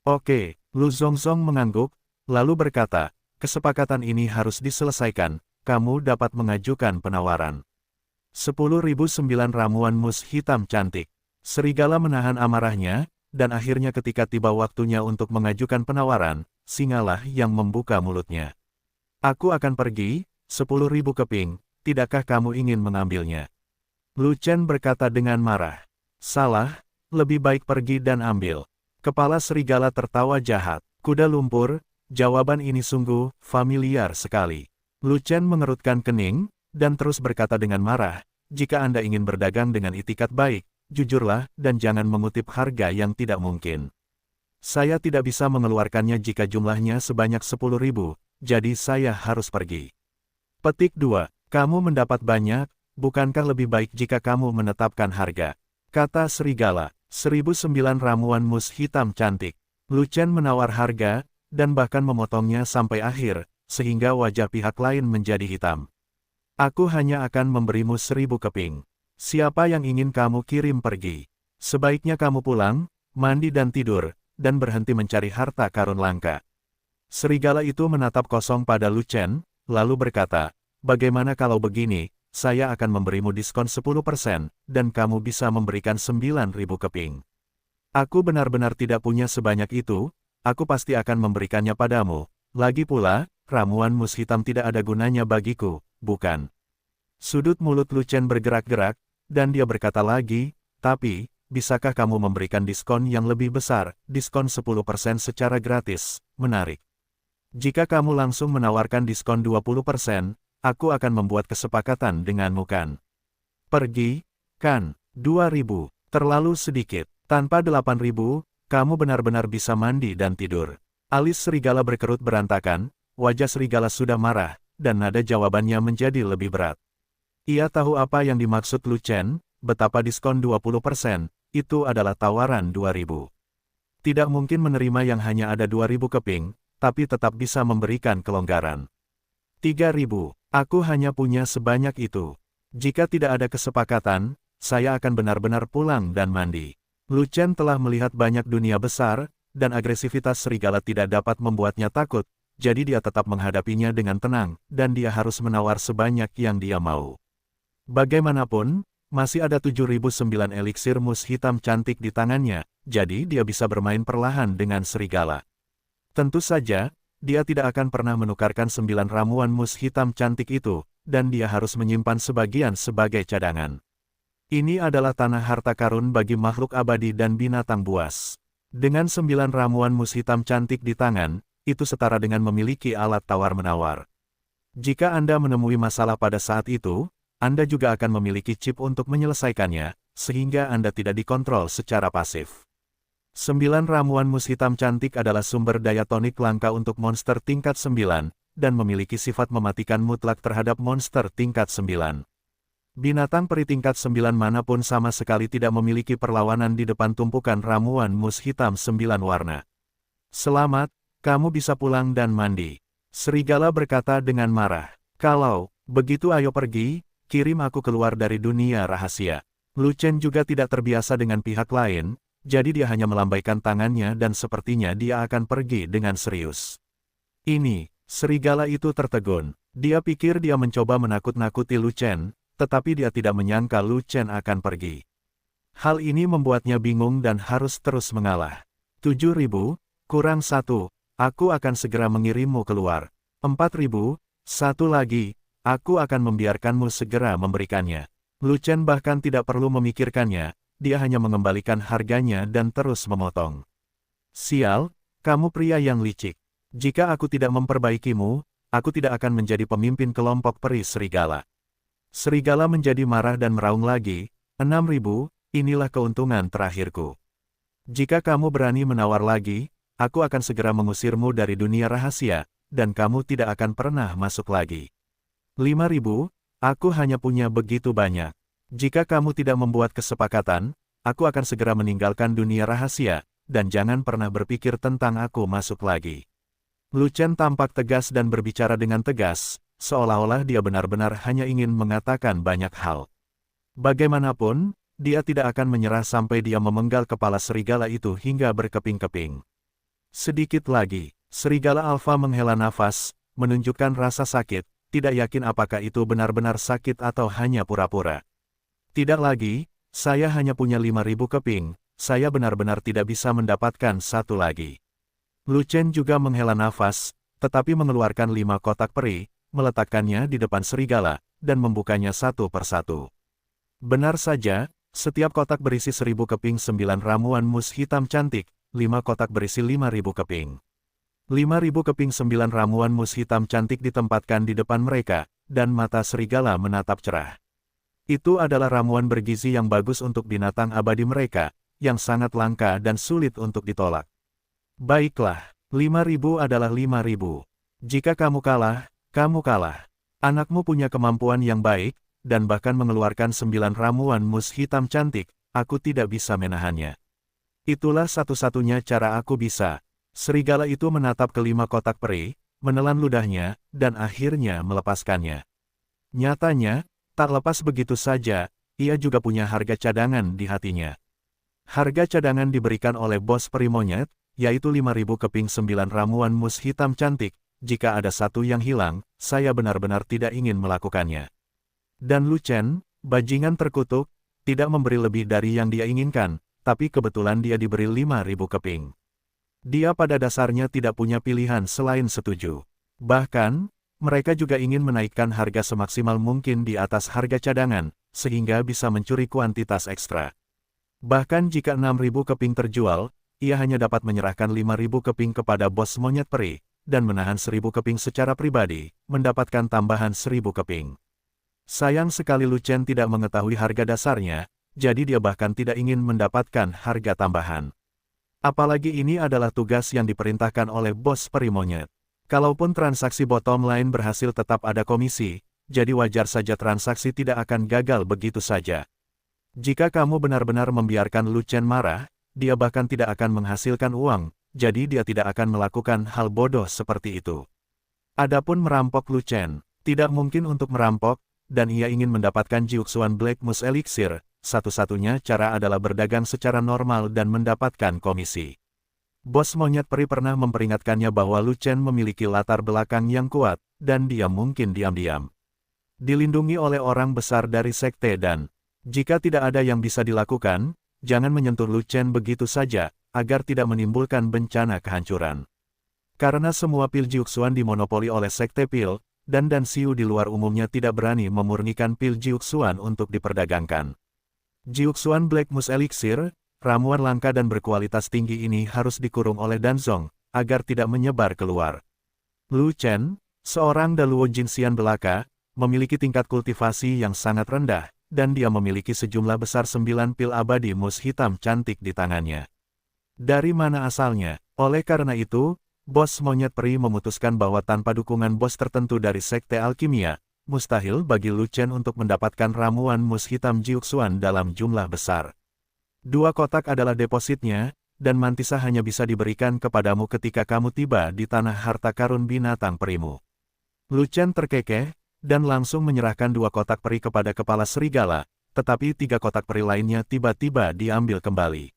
Speaker 1: Oke, Lu Zongzong mengangguk, lalu berkata, kesepakatan ini harus diselesaikan, kamu dapat mengajukan penawaran. 10.009 ramuan mus hitam cantik. Serigala menahan amarahnya, dan akhirnya ketika tiba waktunya untuk mengajukan penawaran, singalah yang membuka mulutnya. Aku akan pergi, 10.000 keping, tidakkah kamu ingin mengambilnya? Lu Chen berkata dengan marah. Salah, lebih baik pergi dan ambil. Kepala serigala tertawa jahat. Kuda lumpur, jawaban ini sungguh familiar sekali. Lu Chen mengerutkan kening, dan terus berkata dengan marah, jika Anda ingin berdagang dengan itikat baik, jujurlah dan jangan mengutip harga yang tidak mungkin. Saya tidak bisa mengeluarkannya jika jumlahnya sebanyak 10.000, jadi saya harus pergi. Petik 2. Kamu mendapat banyak, bukankah lebih baik jika kamu menetapkan harga? Kata serigala. 1009 ramuan mus hitam cantik. Lu Chen menawar harga, dan bahkan memotongnya sampai akhir, sehingga wajah pihak lain menjadi hitam. Aku hanya akan memberimu 1000 keping. Siapa yang ingin kamu kirim pergi? Sebaiknya kamu pulang, mandi dan tidur, dan berhenti mencari harta karun langka. Serigala itu menatap kosong pada Lu Chen, lalu berkata, bagaimana kalau begini, saya akan memberimu diskon 10%, dan kamu bisa memberikan 9.000 keping. Aku benar-benar tidak punya sebanyak itu, aku pasti akan memberikannya padamu. Lagi pula, ramuan mus hitam tidak ada gunanya bagiku, bukan? Sudut mulut Lu Chen bergerak-gerak, dan dia berkata lagi, tapi, bisakah kamu memberikan diskon yang lebih besar, diskon 10% secara gratis, menarik. Jika kamu langsung menawarkan diskon 20%, aku akan membuat kesepakatan denganmu kan. Pergi, kan, 2.000, terlalu sedikit, tanpa 8.000, kamu benar-benar bisa mandi dan tidur. Alis serigala berkerut berantakan, wajah serigala sudah marah, dan nada jawabannya menjadi lebih berat. Ia tahu apa yang dimaksud Lu Chen, betapa diskon 20%, itu adalah tawaran 2.000. Tidak mungkin menerima yang hanya ada 2.000 keping, tapi tetap bisa memberikan kelonggaran. 3.000, aku hanya punya sebanyak itu. Jika tidak ada kesepakatan, saya akan benar-benar pulang dan mandi. Lu Chen telah melihat banyak dunia besar, dan agresivitas serigala tidak dapat membuatnya takut, jadi dia tetap menghadapinya dengan tenang, dan dia harus menawar sebanyak yang dia mau. Bagaimanapun, masih ada 7.009 eliksir mus hitam cantik di tangannya, jadi dia bisa bermain perlahan dengan serigala. Tentu saja, dia tidak akan pernah menukarkan 9 ramuan mus hitam cantik itu, dan dia harus menyimpan sebagian sebagai cadangan. Ini adalah tanah harta karun bagi makhluk abadi dan binatang buas. Dengan 9 ramuan mus hitam cantik di tangan, itu setara dengan memiliki alat tawar-menawar. Jika Anda menemui masalah pada saat itu, Anda juga akan memiliki chip untuk menyelesaikannya, sehingga Anda tidak dikontrol secara pasif. 9 ramuan mus hitam cantik adalah sumber daya tonik langka untuk monster tingkat 9, dan memiliki sifat mematikan mutlak terhadap monster tingkat 9. Binatang peri tingkat 9 manapun sama sekali tidak memiliki perlawanan di depan tumpukan ramuan mus hitam 9 warna. Selamat, kamu bisa pulang dan mandi. Serigala berkata dengan marah. Kalau begitu ayo pergi, kirim aku keluar dari dunia rahasia. Lu Chen juga tidak terbiasa dengan pihak lain, jadi dia hanya melambaikan tangannya dan sepertinya dia akan pergi dengan serius. Ini, serigala itu tertegun. Dia pikir dia mencoba menakut-nakuti Lu Chen, tetapi dia tidak menyangka Lu Chen akan pergi. Hal ini membuatnya bingung dan harus terus mengalah. 7.000, kurang 1, aku akan segera mengirimmu keluar. 4.000, satu lagi, aku akan membiarkanmu segera memberikannya. Lu Chen bahkan tidak perlu memikirkannya, dia hanya mengembalikan harganya dan terus memotong. Sial, kamu pria yang licik. Jika aku tidak memperbaikimu, aku tidak akan menjadi pemimpin kelompok peri serigala. Serigala menjadi marah dan meraung lagi, 6.000, inilah keuntungan terakhirku. Jika kamu berani menawar lagi, aku akan segera mengusirmu dari dunia rahasia, dan kamu tidak akan pernah masuk lagi. 5.000, aku hanya punya begitu banyak. Jika kamu tidak membuat kesepakatan, aku akan segera meninggalkan dunia rahasia, dan jangan pernah berpikir tentang aku masuk lagi. Lu Chen tampak tegas dan berbicara dengan tegas, seolah-olah dia benar-benar hanya ingin mengatakan banyak hal. Bagaimanapun, dia tidak akan menyerah sampai dia memenggal kepala serigala itu hingga berkeping-keping. Sedikit lagi, serigala alfa menghela nafas, menunjukkan rasa sakit, tidak yakin apakah itu benar-benar sakit atau hanya pura-pura. Tidak lagi, saya hanya punya 5.000 keping, saya benar-benar tidak bisa mendapatkan satu lagi. Lu Chen juga menghela nafas, tetapi mengeluarkan 5 kotak peri, meletakkannya di depan serigala, dan membukanya satu persatu. Benar saja, setiap kotak berisi 1.000 keping 9 ramuan mus hitam cantik, 5 kotak berisi 5.000 keping. 5.000 keping 9 ramuan mus hitam cantik ditempatkan di depan mereka, dan mata serigala menatap cerah. Itu adalah ramuan bergizi yang bagus untuk binatang abadi mereka, yang sangat langka dan sulit untuk ditolak. Baiklah, 5.000 adalah 5.000. Jika kamu kalah, kamu kalah. Anakmu punya kemampuan yang baik, dan bahkan mengeluarkan 9 ramuan mus hitam cantik, aku tidak bisa menahannya. Itulah satu-satunya cara aku bisa. Serigala itu menatap kelima kotak peri, menelan ludahnya, dan akhirnya melepaskannya. Nyatanya, tak lepas begitu saja, ia juga punya harga cadangan di hatinya. Harga cadangan diberikan oleh bos peri monyet, yaitu 5.000 keping 9 ramuan mus hitam cantik. Jika ada satu yang hilang, saya benar-benar tidak ingin melakukannya. Dan Lu Chen, bajingan terkutuk, tidak memberi lebih dari yang dia inginkan, tapi kebetulan dia diberi 5.000 keping. Dia pada dasarnya tidak punya pilihan selain setuju. Bahkan, mereka juga ingin menaikkan harga semaksimal mungkin di atas harga cadangan, sehingga bisa mencuri kuantitas ekstra. Bahkan jika 6.000 keping terjual, ia hanya dapat menyerahkan 5.000 keping kepada bos monyet peri, dan menahan 1.000 keping secara pribadi, mendapatkan tambahan 1.000 keping. Sayang sekali Lu Chen tidak mengetahui harga dasarnya, jadi dia bahkan tidak ingin mendapatkan harga tambahan. Apalagi ini adalah tugas yang diperintahkan oleh bos peri monyet. Kalaupun transaksi bottom line berhasil tetap ada komisi, jadi wajar saja transaksi tidak akan gagal begitu saja. Jika kamu benar-benar membiarkan Lu Chen marah, dia bahkan tidak akan menghasilkan uang, jadi dia tidak akan melakukan hal bodoh seperti itu. Adapun merampok Lu Chen, tidak mungkin untuk merampok, dan ia ingin mendapatkan Jiuxuan Black Moose Elixir, satu-satunya cara adalah berdagang secara normal dan mendapatkan komisi. Bos monyet peri pernah memperingatkannya bahwa Lu Chen memiliki latar belakang yang kuat, dan dia mungkin diam-diam dilindungi oleh orang besar dari sekte dan, jika tidak ada yang bisa dilakukan, jangan menyentuh Lu Chen begitu saja, agar tidak menimbulkan bencana kehancuran. Karena semua pil Jiuxuan dimonopoli oleh sekte pil, dan Siu di luar umumnya tidak berani memurnikan pil Jiuxuan untuk diperdagangkan. Jiuxuan Black Moose Elixir, ramuan langka dan berkualitas tinggi ini harus dikurung oleh Danzong, agar tidak menyebar keluar. Lu Chen, seorang Daluo Jinxian belaka, memiliki tingkat kultivasi yang sangat rendah, dan dia memiliki sejumlah besar 9 pil abadi mus hitam cantik di tangannya. Dari mana asalnya? Oleh karena itu, bos monyet peri memutuskan bahwa tanpa dukungan bos tertentu dari sekte alkimia, mustahil bagi Lu Chen untuk mendapatkan ramuan mus hitam Jiuxuan dalam jumlah besar. 2 kotak adalah depositnya, dan mantisa hanya bisa diberikan kepadamu ketika kamu tiba di tanah harta karun binatang perimu. Lu Chen terkekeh, dan langsung menyerahkan 2 kotak peri kepada kepala serigala, tetapi 3 kotak peri lainnya tiba-tiba diambil kembali.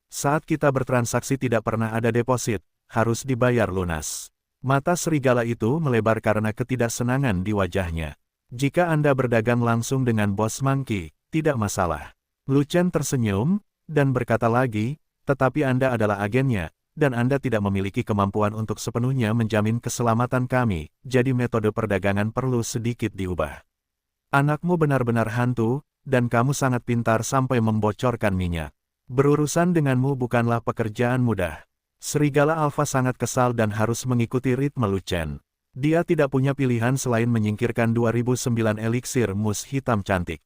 Speaker 1: Saat kita bertransaksi tidak pernah ada deposit, harus dibayar lunas. Mata serigala itu melebar karena ketidaksenangan di wajahnya. Jika Anda berdagang langsung dengan bos Monkey, tidak masalah. Lu Chen tersenyum, dan berkata lagi, tetapi Anda adalah agennya, dan Anda tidak memiliki kemampuan untuk sepenuhnya menjamin keselamatan kami, jadi metode perdagangan perlu sedikit diubah. Anakmu benar-benar hantu, dan kamu sangat pintar sampai membocorkan minyak. Berurusan denganmu bukanlah pekerjaan mudah. Serigala Alpha sangat kesal dan harus mengikuti ritme Lu Chen. Dia tidak punya pilihan selain menyingkirkan 2009 eliksir mus hitam cantik.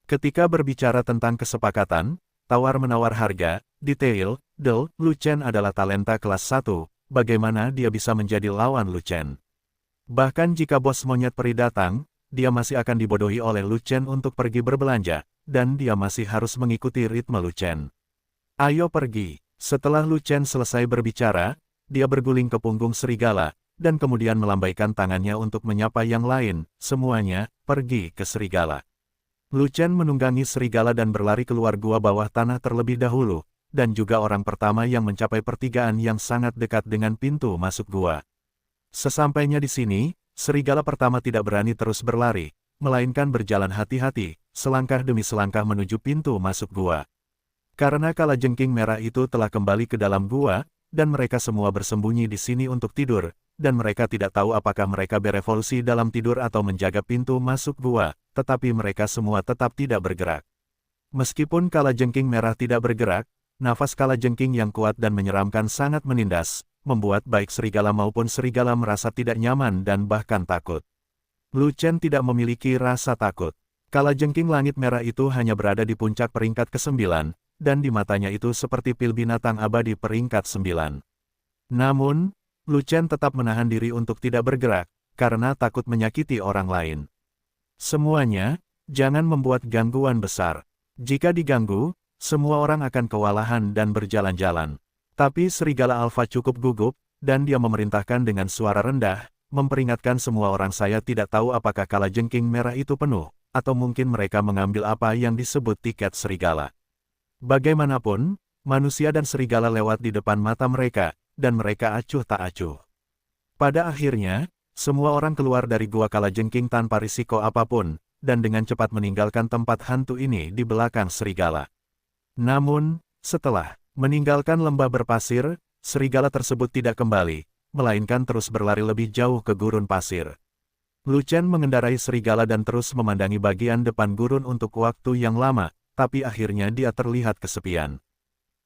Speaker 1: Ketika berbicara tentang kesepakatan, tawar-menawar harga, detail, Lu Chen adalah talenta kelas 1, bagaimana dia bisa menjadi lawan Lu Chen? Bahkan jika bos monyet peri datang, dia masih akan dibodohi oleh Lu Chen untuk pergi berbelanja, dan dia masih harus mengikuti ritme Lu Chen. Ayo pergi. Setelah Lu Chen selesai berbicara, dia berguling ke punggung serigala, dan kemudian melambaikan tangannya untuk menyapa yang lain, semuanya, pergi ke serigala. Lu Chen menunggangi serigala dan berlari keluar gua bawah tanah terlebih dahulu, dan juga orang pertama yang mencapai pertigaan yang sangat dekat dengan pintu masuk gua. Sesampainya di sini, serigala pertama tidak berani terus berlari, melainkan berjalan hati-hati, selangkah demi selangkah menuju pintu masuk gua. Karena kalajengking merah itu telah kembali ke dalam gua, dan mereka semua bersembunyi di sini untuk tidur, dan mereka tidak tahu apakah mereka berevolusi dalam tidur atau menjaga pintu masuk gua, tetapi mereka semua tetap tidak bergerak. Meskipun kalajengking merah tidak bergerak, nafas kalajengking yang kuat dan menyeramkan sangat menindas, membuat baik serigala maupun serigala merasa tidak nyaman dan bahkan takut. Lu Chen tidak memiliki rasa takut. Kalajengking langit merah itu hanya berada di puncak peringkat ke-9, dan di matanya itu seperti pil binatang abadi peringkat 9. Namun, Lu Chen tetap menahan diri untuk tidak bergerak, karena takut menyakiti orang lain. Semuanya, jangan membuat gangguan besar. Jika diganggu, semua orang akan kewalahan dan berjalan-jalan. Tapi serigala alfa cukup gugup, dan dia memerintahkan dengan suara rendah, memperingatkan semua orang saya tidak tahu apakah kalajengking merah itu penuh, atau mungkin mereka mengambil apa yang disebut tiket serigala. Bagaimanapun, manusia dan serigala lewat di depan mata mereka, dan mereka acuh tak acuh. Pada akhirnya, semua orang keluar dari gua kalajengking tanpa risiko apapun, dan dengan cepat meninggalkan tempat hantu ini di belakang serigala. Namun, setelah meninggalkan lembah berpasir, serigala tersebut tidak kembali, melainkan terus berlari lebih jauh ke gurun pasir. Lu Chen mengendarai serigala dan terus memandangi bagian depan gurun untuk waktu yang lama, tapi akhirnya dia terlihat kesepian.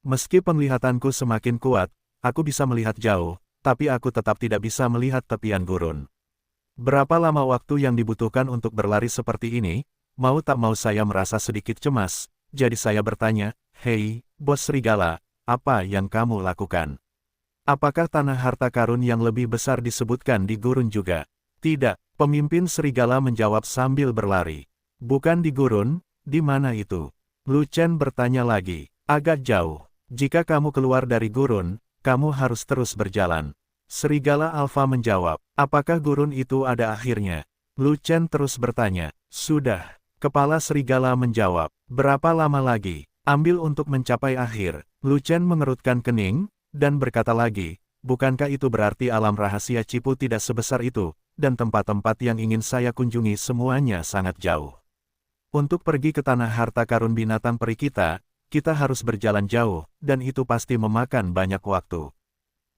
Speaker 1: Meski penglihatanku semakin kuat, aku bisa melihat jauh, tapi aku tetap tidak bisa melihat tepian gurun. Berapa lama waktu yang dibutuhkan untuk berlari seperti ini? Mau tak mau saya merasa sedikit cemas, jadi saya bertanya, "Hei, bos serigala, apa yang kamu lakukan? Apakah tanah harta karun yang lebih besar disebutkan di gurun juga?" "Tidak," pemimpin serigala menjawab sambil berlari. "Bukan di gurun, di mana itu?" Lu Chen bertanya lagi. "Agak jauh. Jika kamu keluar dari gurun, kamu harus terus berjalan." Serigala alfa menjawab. "Apakah gurun itu ada akhirnya?" Lu Chen terus bertanya. "Sudah." Kepala serigala menjawab. "Berapa lama lagi? Ambil untuk mencapai akhir." Lu Chen mengerutkan kening, dan berkata lagi, "Bukankah itu berarti alam rahasia Cipu tidak sebesar itu, dan tempat-tempat yang ingin saya kunjungi semuanya sangat jauh. Untuk pergi ke tanah harta karun binatang peri kita harus berjalan jauh, dan itu pasti memakan banyak waktu.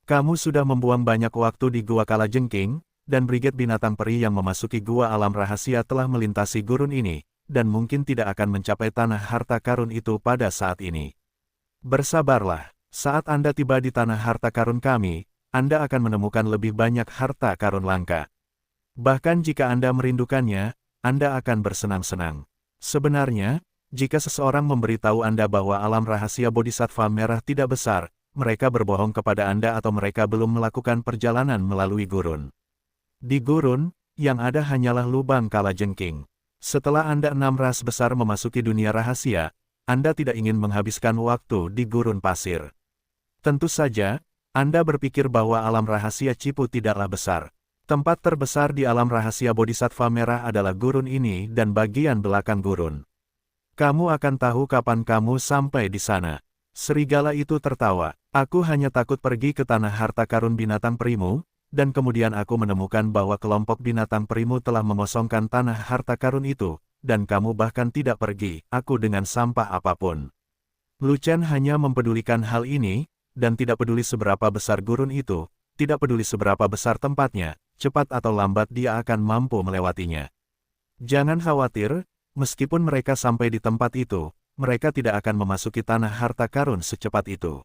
Speaker 1: Kamu sudah membuang banyak waktu di Gua Kalajengking, dan Brigade Binatang Peri yang memasuki Gua Alam Rahasia telah melintasi gurun ini, dan mungkin tidak akan mencapai tanah harta karun itu pada saat ini. Bersabarlah, saat Anda tiba di tanah harta karun kami, Anda akan menemukan lebih banyak harta karun langka. Bahkan jika Anda merindukannya, Anda akan bersenang-senang. Sebenarnya, jika seseorang memberitahu Anda bahwa alam rahasia Bodhisattva merah tidak besar, mereka berbohong kepada Anda atau mereka belum melakukan perjalanan melalui gurun. Di gurun, yang ada hanyalah lubang kalajengking. Setelah Anda 6 ras besar memasuki dunia rahasia, Anda tidak ingin menghabiskan waktu di gurun pasir. Tentu saja, Anda berpikir bahwa alam rahasia Cipu tidaklah besar. Tempat terbesar di alam rahasia Bodhisattva merah adalah gurun ini dan bagian belakang gurun. Kamu akan tahu kapan kamu sampai di sana. Serigala itu tertawa. Aku hanya takut pergi ke tanah harta karun binatang perimu, dan kemudian aku menemukan bahwa kelompok binatang perimu telah mengosongkan tanah harta karun itu, dan kamu bahkan tidak pergi, aku dengan sampah apapun. Lu Chen hanya mempedulikan hal ini, dan tidak peduli seberapa besar gurun itu, tidak peduli seberapa besar tempatnya, cepat atau lambat dia akan mampu melewatinya. Jangan khawatir, meskipun mereka sampai di tempat itu, mereka tidak akan memasuki tanah harta karun secepat itu.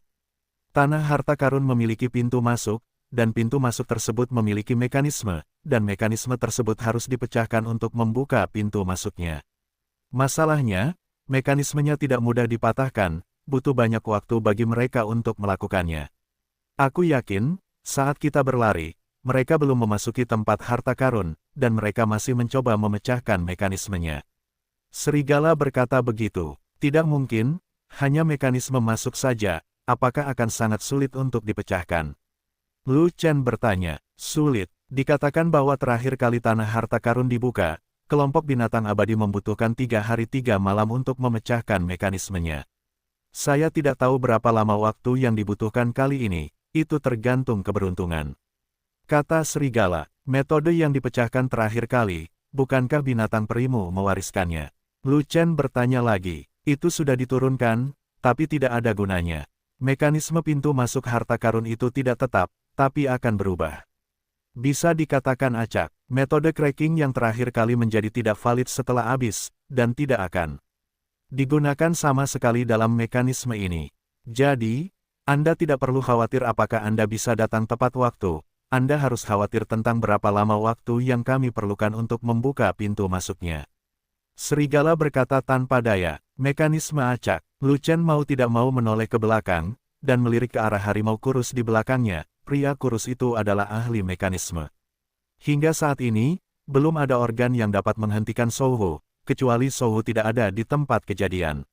Speaker 1: Tanah harta karun memiliki pintu masuk, dan pintu masuk tersebut memiliki mekanisme, dan mekanisme tersebut harus dipecahkan untuk membuka pintu masuknya. Masalahnya, mekanismenya tidak mudah dipatahkan, butuh banyak waktu bagi mereka untuk melakukannya. Aku yakin, saat kita berlari, mereka belum memasuki tempat harta karun, dan mereka masih mencoba memecahkan mekanismenya. Serigala berkata begitu. Tidak mungkin, hanya mekanisme masuk saja, apakah akan sangat sulit untuk dipecahkan? Lu Chen bertanya. Sulit, dikatakan bahwa terakhir kali tanah harta karun dibuka, kelompok binatang abadi membutuhkan 3 hari 3 malam untuk memecahkan mekanismenya. Saya tidak tahu berapa lama waktu yang dibutuhkan kali ini, itu tergantung keberuntungan. Kata serigala, metode yang dipecahkan terakhir kali, bukankah binatang perimu mewariskannya? Lu Chen bertanya lagi. Itu sudah diturunkan, tapi tidak ada gunanya. Mekanisme pintu masuk harta karun itu tidak tetap, tapi akan berubah. Bisa dikatakan acak, metode cracking yang terakhir kali menjadi tidak valid setelah habis, dan tidak akan digunakan sama sekali dalam mekanisme ini. Jadi, Anda tidak perlu khawatir apakah Anda bisa datang tepat waktu, Anda harus khawatir tentang berapa lama waktu yang kami perlukan untuk membuka pintu masuknya. Serigala berkata tanpa daya. Mekanisme acak. Lu Chen mau tidak mau menoleh ke belakang, dan melirik ke arah harimau kurus di belakangnya. pria kurus itu adalah ahli mekanisme. Hingga saat ini, belum ada organ yang dapat menghentikan Souhu, kecuali Souhu tidak ada di tempat kejadian.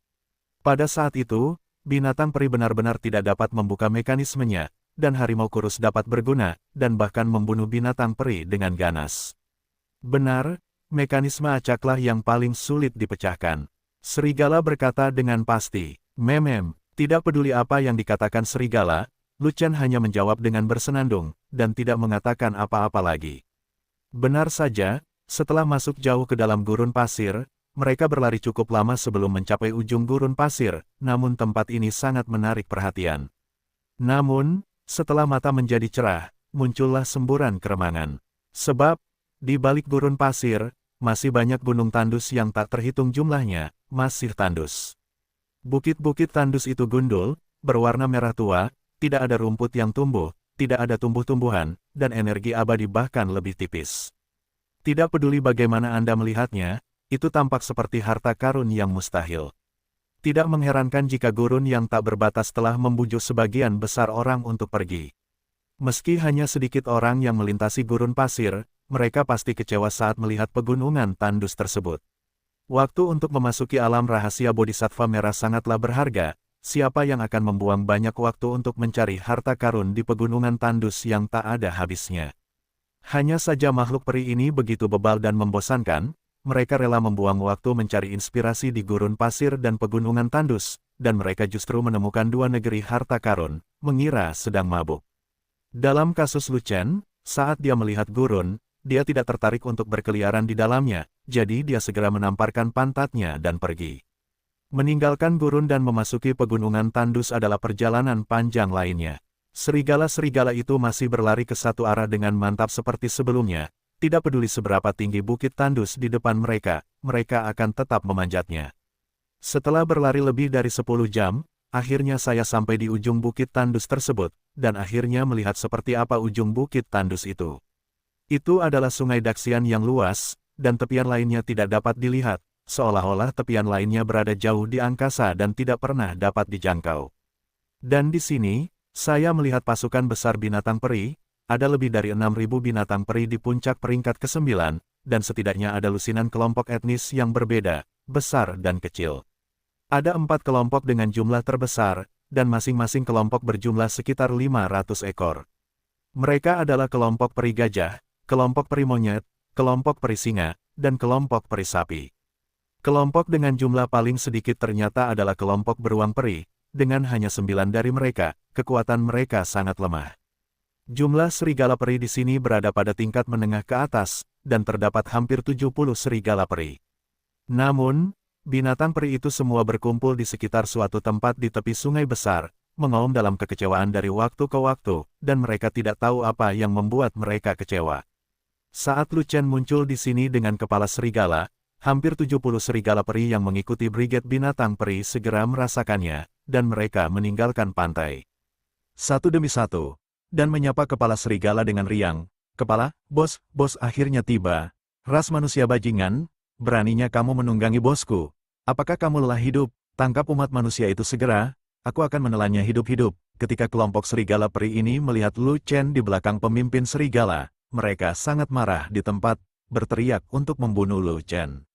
Speaker 1: Pada saat itu, binatang peri benar-benar tidak dapat membuka mekanismenya, dan harimau kurus dapat berguna, dan bahkan membunuh binatang peri dengan ganas. Benar, mekanisme acaklah yang paling sulit dipecahkan. Serigala berkata dengan pasti, tidak peduli apa yang dikatakan serigala, Lu Chen hanya menjawab dengan bersenandung, dan tidak mengatakan apa-apa lagi. Benar saja, setelah masuk jauh ke dalam gurun pasir, mereka berlari cukup lama sebelum mencapai ujung gurun pasir, namun tempat ini sangat menarik perhatian. Namun, setelah mata menjadi cerah, muncullah semburan keremangan. Sebab, di balik gurun pasir, masih banyak gunung tandus yang tak terhitung jumlahnya, masih tandus. Bukit-bukit tandus itu gundul, berwarna merah tua, tidak ada rumput yang tumbuh, tidak ada tumbuh-tumbuhan, dan energi abadi bahkan lebih tipis. Tidak peduli bagaimana Anda melihatnya, itu tampak seperti harta karun yang mustahil. Tidak mengherankan jika gurun yang tak berbatas telah membujuk sebagian besar orang untuk pergi. Meski hanya sedikit orang yang melintasi gurun pasir, mereka pasti kecewa saat melihat pegunungan tandus tersebut. Waktu untuk memasuki alam rahasia Bodhisattva merah sangatlah berharga. Siapa yang akan membuang banyak waktu untuk mencari harta karun di pegunungan tandus yang tak ada habisnya? Hanya saja makhluk peri ini begitu bebal dan membosankan, mereka rela membuang waktu mencari inspirasi di gurun pasir dan pegunungan tandus, dan mereka justru menemukan dua negeri harta karun, mengira sedang mabuk. Dalam kasus Lu Chen, saat dia melihat gurun, dia tidak tertarik untuk berkeliaran di dalamnya, jadi dia segera menamparkan pantatnya dan pergi. Meninggalkan gurun dan memasuki pegunungan tandus adalah perjalanan panjang lainnya. Serigala-serigala itu masih berlari ke satu arah dengan mantap seperti sebelumnya, tidak peduli seberapa tinggi bukit tandus di depan mereka, mereka akan tetap memanjatnya. Setelah berlari lebih dari 10 jam, akhirnya saya sampai di ujung bukit tandus tersebut, dan akhirnya melihat seperti apa ujung bukit tandus itu. Itu adalah sungai Daxian yang luas, dan tepian lainnya tidak dapat dilihat. Seolah-olah tepian lainnya berada jauh di angkasa dan tidak pernah dapat dijangkau. Dan di sini, saya melihat pasukan besar binatang peri, ada lebih dari 6.000 binatang peri di puncak peringkat ke-9, dan setidaknya ada lusinan kelompok etnis yang berbeda, besar dan kecil. Ada 4 kelompok dengan jumlah terbesar, dan masing-masing kelompok berjumlah sekitar 500 ekor. Mereka adalah kelompok peri gajah, kelompok peri monyet, kelompok peri singa, dan kelompok peri sapi. Kelompok dengan jumlah paling sedikit ternyata adalah kelompok beruang peri, dengan hanya 9 dari mereka, kekuatan mereka sangat lemah. Jumlah serigala peri di sini berada pada tingkat menengah ke atas, dan terdapat hampir 70 serigala peri. Namun, binatang peri itu semua berkumpul di sekitar suatu tempat di tepi sungai besar, mengaum dalam kekecewaan dari waktu ke waktu, dan mereka tidak tahu apa yang membuat mereka kecewa. Saat Lu Chen muncul di sini dengan kepala serigala, hampir 70 serigala peri yang mengikuti brigade binatang peri segera merasakannya, dan mereka meninggalkan pantai. Satu demi satu, dan menyapa kepala serigala dengan riang. Kepala, bos akhirnya tiba. Ras manusia bajingan, beraninya kamu menunggangi bosku. Apakah kamu lelah hidup? Tangkap umat manusia itu segera, aku akan menelannya hidup-hidup. Ketika kelompok serigala peri ini melihat Lu Chen di belakang pemimpin serigala, mereka sangat marah di tempat, berteriak untuk membunuh Lu Chen.